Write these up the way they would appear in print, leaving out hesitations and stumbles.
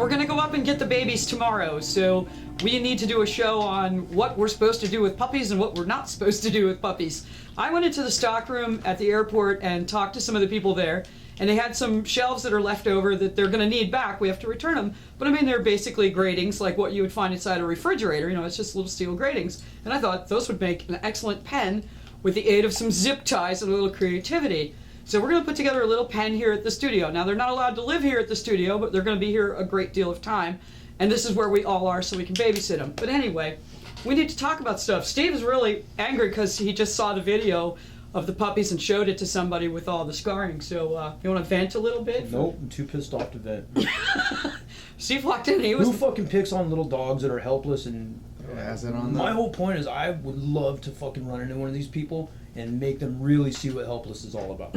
we're gonna go up and get the babies tomorrow, so we need to do a show on what we're supposed to do with puppies and what we're not supposed to do with puppies. I went into the stockroom at the airport and talked to some of the people there, and they had some shelves that are left over that they're gonna need back. We have to return them. But I mean, they're basically gratings like what you would find inside a refrigerator. You know, it's just little steel gratings. And I thought those would make an excellent pen with the aid of some zip ties and a little creativity. So we're going to put together a little pen here at the studio. Now, they're not allowed to live here at the studio, but they're going to be here a great deal of time. And this is where we all are, so we can babysit them. But anyway, we need to talk about stuff. Steve is really angry because he just saw the video of the puppies and showed it to somebody with all the scarring. So you want to vent a little bit? Nope, I'm too pissed off to vent. Steve walked in. Who fucking picks on little dogs that are helpless and... Acid on them? My whole point is I would love to fucking run into one of these people and make them really see what helpless is all about.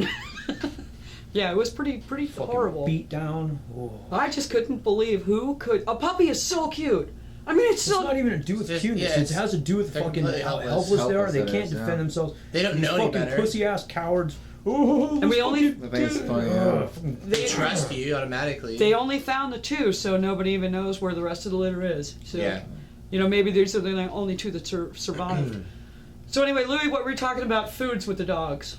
Yeah, it was pretty horrible. Beat down. Oh. I just couldn't believe who could. A puppy is so cute. I mean, it's so. It's not even to do with cuteness. Yeah, it has to do with fucking how helpless they are. They can't defend themselves. They don't These know any fucking better. pussy ass cowards. Oh, And we only They trust you automatically. They only found the two, so nobody even knows where the rest of the litter is. So, Yeah. you know, maybe these are the only two that survived. So anyway, Louis, what were we talking about foods with the dogs?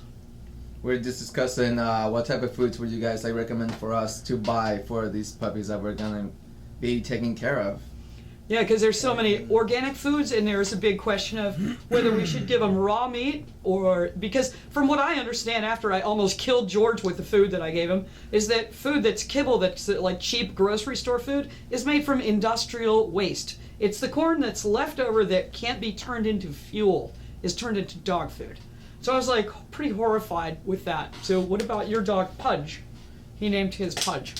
We're just discussing what type of foods would you guys like recommend for us to buy for these puppies that we're gonna be taking care of. Yeah, because there's so many organic foods, and there's a big question of whether we should give them raw meat or... Because from what I understand, after I almost killed George with the food that I gave him, is that food that's kibble, that's like cheap grocery store food, is made from industrial waste. It's the corn that's left over that can't be turned into fuel, is turned into dog food. So I was like pretty horrified with that. So what about your dog, Pudge? He named his Pudge.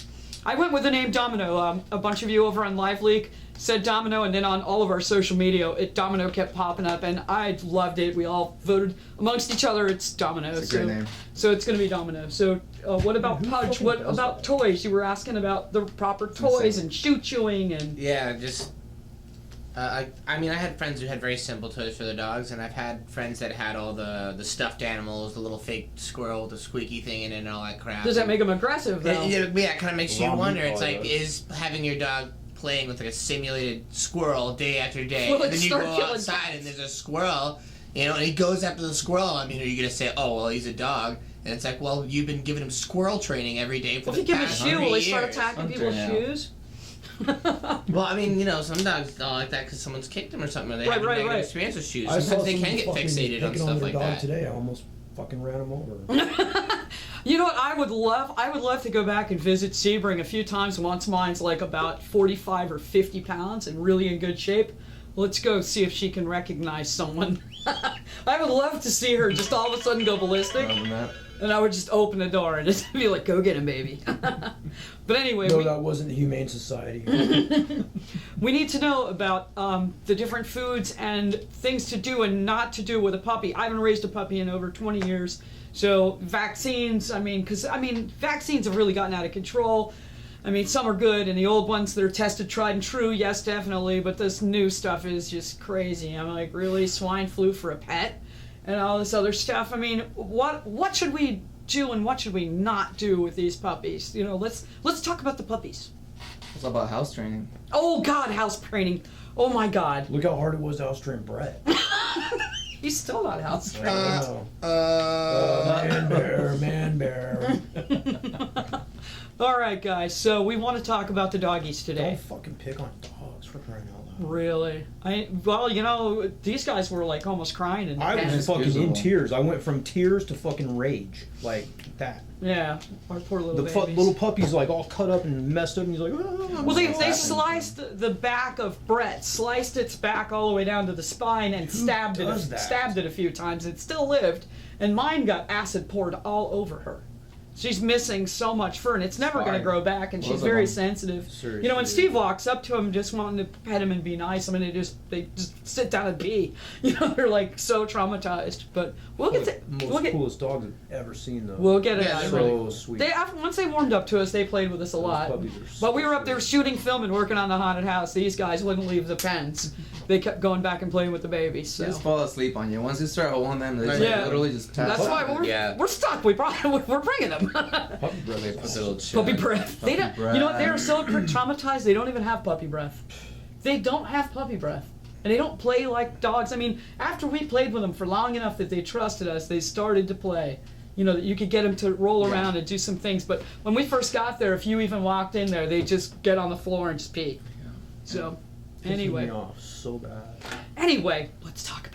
I went with the name Domino. A bunch of you over on LiveLeak said Domino, and then on all of our social media, Domino kept popping up, and I loved it. We all voted amongst each other. It's Domino. It's a great name. So it's going to be Domino. So what about Pudge? What about toys? You were asking about the proper toys and shoe chewing and... Yeah, just... I mean, I had friends who had very simple toys for their dogs, and I've had friends that had all the stuffed animals, the little fake squirrel with the squeaky thing in it and all that crap. Does that make them aggressive, though? Yeah, it kind of makes you wonder. It's like, Ramen. is having your dog playing with like a simulated squirrel day after day, Will it and then you start go killing outside cats? and there's a squirrel, you know, and he goes after the squirrel. I mean, are you going to say, oh, well, he's a dog? And it's like, well, you've been giving him squirrel training every day for If the you give him a past shoe, 3 will they start years. attacking Hunter people's now. shoes? Well, I mean, you know, some dogs don't like that because someone's kicked them or something, or they have a negative experience with shoes. I saw Sometimes they can someone get fucking fixated on picking stuff their like dog that. today. I almost fucking ran him over. You know what I would love? I would love to go back and visit Sebring a few times once mine's like about 45 or 50 pounds and really in good shape. Let's go see if she can recognize someone. I would love to see her just all of a sudden go ballistic, and I would just open the door and just be like, go get him, baby. But anyway, No, that wasn't the Humane Society. we need to know about the different foods and things to do and not to do with a puppy. I haven't raised a puppy in over 20 years. So vaccines, because vaccines have really gotten out of control. I mean, some are good, and the old ones that are tested, tried and true, yes, definitely, but this new stuff is just crazy. I'm like, really? Swine flu for a pet? And all this other stuff. I mean, what should we do and what should we not do with these puppies? You know, let's talk about the puppies. It's about house training. Oh, God, house training. Oh, my God. Look how hard it was to house train Brett. He's still not house trained. Man bear. All right, guys, so we want to talk about the doggies today. Don't fucking pick on dogs for crying out loud. Really? Well, you know, these guys were like almost crying in the I pen. was fucking in Inexcusable. tears. I went from tears to fucking rage. Like that. Yeah, our poor little The babies. little puppy's like all cut up and messed up and he's like, "Ah." Well, they happened? sliced the back of Brett, sliced its back all the way down to the spine and stabbed does that? it a few times. It still lived, and mine got acid poured all over her. She's missing so much fur, and it's never going to Fine. grow back, and she's Both of very them. sensitive. Seriously. You know, when Steve walks up to him just wanting to pet him and be nice, I mean, they just sit down and pee. You know, they're like so traumatized. But we'll get to Coolest dogs I've ever seen though. we'll get it. Yeah, out. they're so sweet. Once they warmed up to us, they played with us a lot. puppies are so But we were up there sweet. shooting film and working on the haunted house. These guys wouldn't leave the pens. They kept going back and playing with the babies. They So. just fall asleep on you. Once you start holding them, they just Yeah. literally just pass That's out. why Yeah. we're stuck. We're bringing them. Puppy breath. They put the little chip. Puppy breath. They don't. breath. You know what? They are so traumatized. They don't even have puppy breath. They don't have puppy breath, and they don't play like dogs. I mean, after we played with them for long enough that they trusted us, they started to play. You know, that you could get them to roll around and do some things. But when we first got there, if you even walked in there, they just get on the floor and just pee. So, Pissing anyway. me off so bad. Anyway, let's talk